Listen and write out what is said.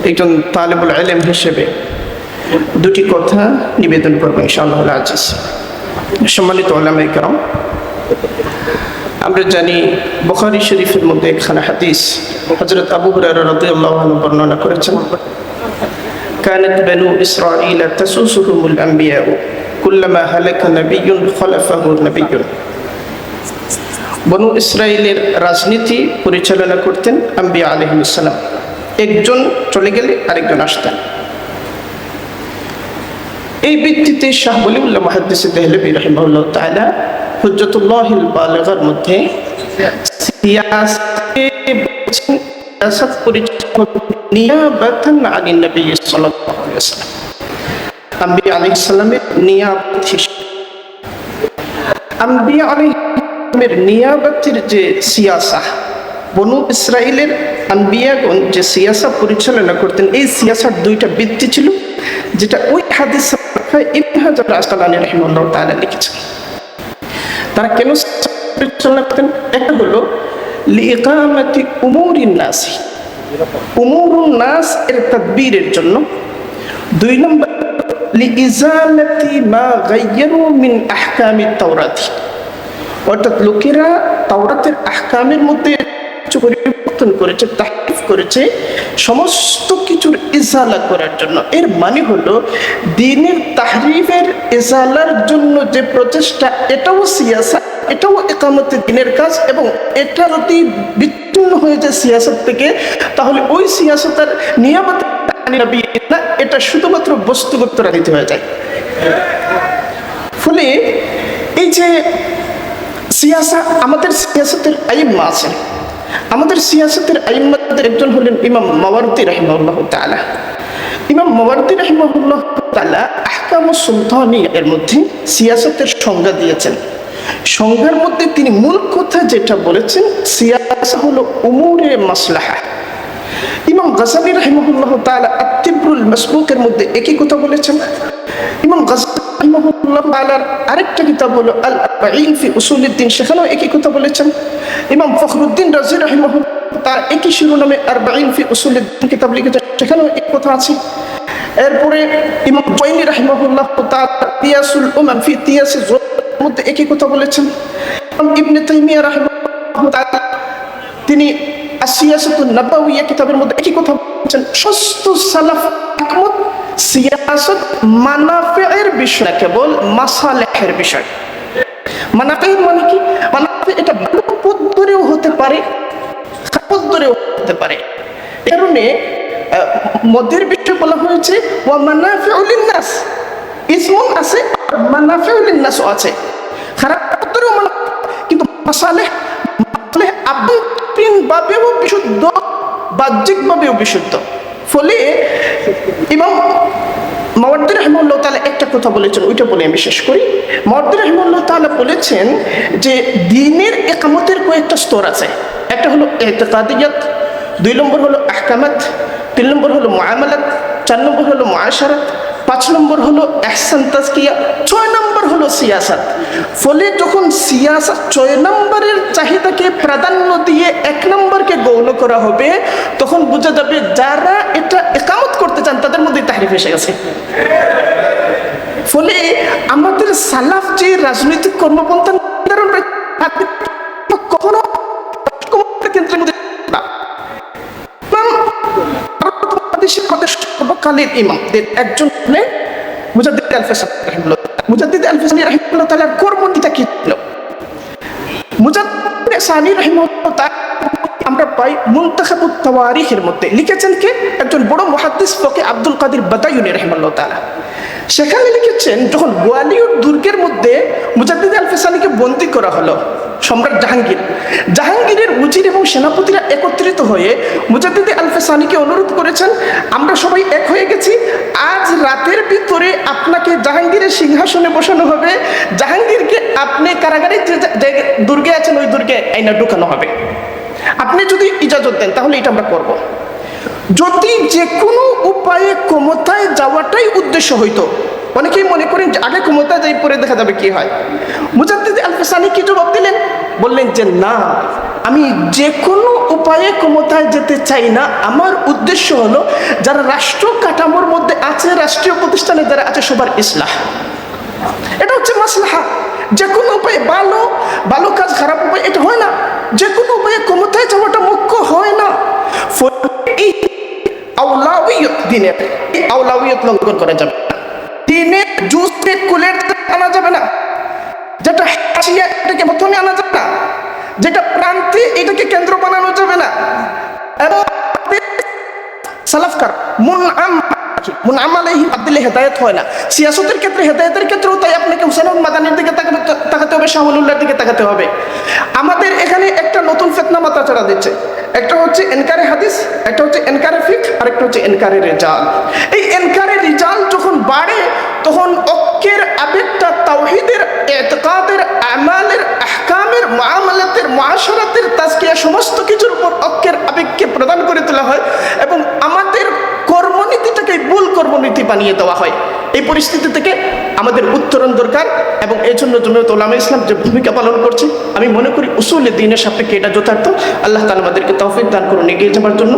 একজন তালেবুল ইলম হিসেবে দুটি কথা নিবেদন করবো ইনশাআল্লাহ আজিজ। সম্মানিত উলামায়ে কেরাম, আমরা জানি বুখারী শরীফের মধ্যে একখানা হাদিস হযরত আবু হুরায়রা রাদিয়াল্লাহু আনহু বর্ণনা করেছেন, কানাত বানু ইসরাঈল তাসুসুহুমুল আম্বিয়া কুল্লামা হালাকা নাবিয়্যুন খালাফাহু নাবিয়্যুন। বনু ইসরাইলের রাজনীতি পরিচালনা করতেন আম্বিয়া আলাইহিস সালাম। একজন চলে গেলে আরেকজন আসতেন। এই ভিত্তিতে শাহ ওলিউল্লাহ মুহাদ্দিস দেহলভী রাহিমাহুল্লাহ তাআলা হুজ্জাতুল্লাহিল বালিগার মধ্যে সিয়াসাত পরিচালনা নিয়াবাতান আনিন নবী সাল্লাল্লাহু আলাইহি ওয়াসাল্লাম, আম্বিয়া আলাইহিস সালামের নিয়াবত হিসেবে আম্বিয়া আলাইহিস সালামের নিয়াবতের যে সিয়াসা, বনু ইসরাইলের আম্বিয়াগণ যে সিয়াসা পরিচালনা করতেন, এই সিয়াসার দুইটা ভিত্তি ছিল, যেটা ওই হাদিস ইবনে হাজার আসকালানী রাহিমাহুল্লাহ তাআলা লিখেছেন। তারা কেন পরিচালনা করতেন? একটা হলো লিইকামাতি উমুরিন নাস, উমুরুন নাস এর তাদবীরের জন্য। দুই নম্বর লিইজালাতি মা গায়্যারু মিন আহকামিত তাওরাত, অর্থাৎ লোকেরা তাওরাতের আহকামের মধ্যে কিছু পরিবর্তন করেছে, তাহরিফ করেছে, সমস্ত কিছুর ইজালা করার জন্য। এর মানে হলো দ্বীনের তাহরিফের ইজালার জন্য যে প্রচেষ্টা, এটাও সিয়াসা, এটাও ইকামতে দ্বীনের কাজ। এবং এটা যদি বিচ্ছিন্ন হয়ে যায় সিয়াসত থেকে, তাহলে ওই সিয়াসতের নিয়ামত নবী না, এটা শুধুমাত্র বস্তুগত রাজনীতি হয়ে যায়। ফলে এই যে সিয়াসা, আমাদের সিয়াসতের আইম্মা আছেন, আমাদের সিয়াসতের আইম্মাদের একজন হলেন ইমাম মাওয়ারদি রাহিমাহুল্লাহ তাআলা। ইমাম মাওয়ারদি রাহিমাহুল্লাহ তাআলা আহকামুস সুলতানিয়া এর মধ্যে সিয়াসতের সংজ্ঞা দিয়েছেন। সংজ্ঞার মধ্যে তিনি মূল কথা যেটা বলেছেন, সিয়াসা হলো উমুরে মাসলাহা। ইমাম গাযালি রাহিমাহুল্লাহ তাআলা আত-তিবরুল মাসবুকের মধ্যে একই কথা বলেছেন। ইমাম গাযালি রাহিমাহুল্লাহ তাআলার আরেকটা কিতাব হলো আল আরবাঈন ফি উসুলিদ্দিন, সেখানেও একই কথা বলেছেন। ইমাম ফখরুদ্দিন রাজি রাহিমাহুল্লাহ তার একই শিরোনামে আরবাঈন ফি উসুলিদ্দিন কিতাব লিখেছেন, সেখানেও এক কথা আছে। এরপরে ইমাম জুওয়াইনি রাহিমাহুল্লাহ তাআলা কিয়াসুল উমাম ফি কিয়াসিজ যুলফের মধ্যে একই কথা বলেছেন। ইমাম ইবনে তাইমিয়া রাহিমাহুল্লাহ তাআলা তিনি আসিয়াসাতুন নাবাউইয়া কিতাবের মধ্যে একই কথা বলেছেন। সমস্ত সালাফ একমত, সিয়াসত মানাফিয়ের বিষয়, কেবল মাসালেহের বিষয়। মানাফি মানে কি? মানাফি এটা ভালো পথ ধরেও হতে পারে, খারাপ পথ ধরেও হতে পারে। এই কারণে মদের বিষয় বলা হয়েছে ওয়া মানাফিউ লিন-নাস, ইসমুন আছে, মানাফিউ লিন-নাসও আছে। খারাপ পথ ধরেও মানাফি, কিন্তু মাসালেহ আভ্যন্তরীণভাবেও বিশুদ্ধ, বাহ্যিকভাবেও বিশুদ্ধ। ফলে ইমাম মাওয়ারদি রাহিমাহুল্লাহ তাআলা একটা কথা বলেছেন, ওইটা বলে আমি শেষ করি। মাওয়ারদি রাহিমাহুল্লাহ তাআলা বলেছেন যে দ্বীনের ইকামতের কয়েকটা স্তর আছে। একটা হলো ইতিকাদিয়াত, 2 নম্বর হলো আহকামাত, 3 নম্বর হলো মুআমালাত, 4 নম্বর হলো মুআশারাত, 5 নম্বর হলো ইহসান তাজকিয়া, 6 নম্বর হলো সিয়াসাত। ফলে যখন সিয়াসাত 6 নম্বরের চাহিদাকে প্রাধান্য দিয়ে 1 নম্বরকে গৌণ করা হবে, তখন বোঝা যাবে যারা এটা ইকামত করতে চান তাদের মধ্যে তাহরিফ এসে গেছে। ফলে আমাদের সালাফ যে রাজনৈতিক কর্মপন্থা নির্ধারণ কখনো কেন্দ্রের মধ্যে না। সর্বকালের ইমামদের একজন হলেন মুজাদ্দিদ আল-ফিসানি রাহিমাহুল্লাহ। মুজাদ্দিদ আল-ফিসানি রাহিমাহুল্লাহ তাআলার কর্মনীতি কি ছিল? মুজাদ্দিদ আল-ফিসানি রাহিমাহুল্লাহ তাআলা আমরা পাই মুনতাখাবুত তাওয়ারিখের মধ্যে। লিখেছেন কে? একজন বড় মুহাদ্দিস ফকিহ আব্দুল কাদির বাদায়ুনি রাহিমাহুল্লাহ তাআলা। সেখানে লিখেছেন, যখন গোয়ালিয়র দুর্গের মধ্যে মুজাদ্দিদ আল-ফিসানিকে বন্দী করা হলো সম্রাট জাহাঙ্গীর, জাহাঙ্গীরের উজির এবং সেনাপতিরা একত্রিত হয়ে মুজাদ্দিদ আল-ফিসানিকে অনুরোধ করেছেন, আমরা সবাই এক হয়ে গেছি, আজ রাতের ভিতরে আপনাকে জাহাঙ্গীরের সিংহাসনে বসানো হবে, জাহাঙ্গীরকে আপনি কারাগারে যে দুর্গে আছেন ওই দুর্গে আইনা ঢুকানো হবে। আপনি যদি ইজাজত দেন তাহলে এটা আমরা করব। যদি যে কোনো উপায়ে ক্ষমতায় যাওয়াটাই উদ্দেশ্য হইতো, অনেকেই মনে করেন যে আগে ক্ষমতায় যাই পরে দেখা যাবে কি হয়। মুজাদ্দিদ আল-ফিসানি কি জবাব দিলেন? বললেন যে না, আমি যে কোনো উপায়ে ক্ষমতায় যেতে চাই না। আমার উদ্দেশ্য হলো যারা রাষ্ট্র কাঠামোর মধ্যে আছে, রাষ্ট্রীয় প্রতিষ্ঠানে যারা আছে, সবার ইসলাহ। এটা হচ্ছে মাসলাহা। যে কোনো উপায়ে ভালো ভালো কাজ, খারাপ উপায় এটা হয় না। যে কোনো উপায়ে ক্ষমতায় যাওয়াটা মুখ্য হয় না। এই আওলাউইয়ত, দিনের এই আওলাউইয়ত লঙ্ঘন করা যাবে না। দিনের জুসকে কুলের আনা যাবে না, যেটা হাসিয়া এটাকে প্রথমে আনা যাবে না, যেটা প্রান্তে এটাকে কেন্দ্র বানানো যাবে না। এবং সালাফকার মুনআম আলাইহি বাদ দিলে হেদায়েত হয় না। সিয়াসতের ক্ষেত্রে, হেদায়েতের ক্ষেত্রেও তাই আপনাকে হুসাইন মাদানির দিকে তাকাতে হবে, শাহ ওয়ালিউল্লাহর দিকে তাকাতে হবে। আমাদের এখানে একটা নতুন ফিতনা মাথাচাড়া দিচ্ছে। একটা হচ্ছে এনকারে হাদিস, একটা হচ্ছে এনকারে ফিকহ, আর একটা হচ্ছে এনকারে রিজাল। এই এনকারে রিজাল যখন বাড়ে তখন অক্কের আবেগটা তাওহীদের, ইতিকাদের, আমালের, আহকামের, মুআমালাতের, মুআশারাতের, তাজকিয়া সমস্ত কিছুর উপর অক্কের আবেগকে প্রদান করে তোলা হয় এবং আমাদের কর্মনীতিটাকে ভুল কর্মনীতি বানিয়ে দেওয়া হয়। এই পরিস্থিতি থেকে আমাদের উত্তরণ দরকার এবং এই জন্য জমিয়ত উলামায়ে ইসলাম যে ভূমিকা পালন করছে, আমি মনে করি উসুল দ্বীনের সাপেক্ষে এটা যথার্থ। আল্লাহ তাআলা আমাদেরকে তৌফিক দান করুন এগিয়ে যাবার জন্য।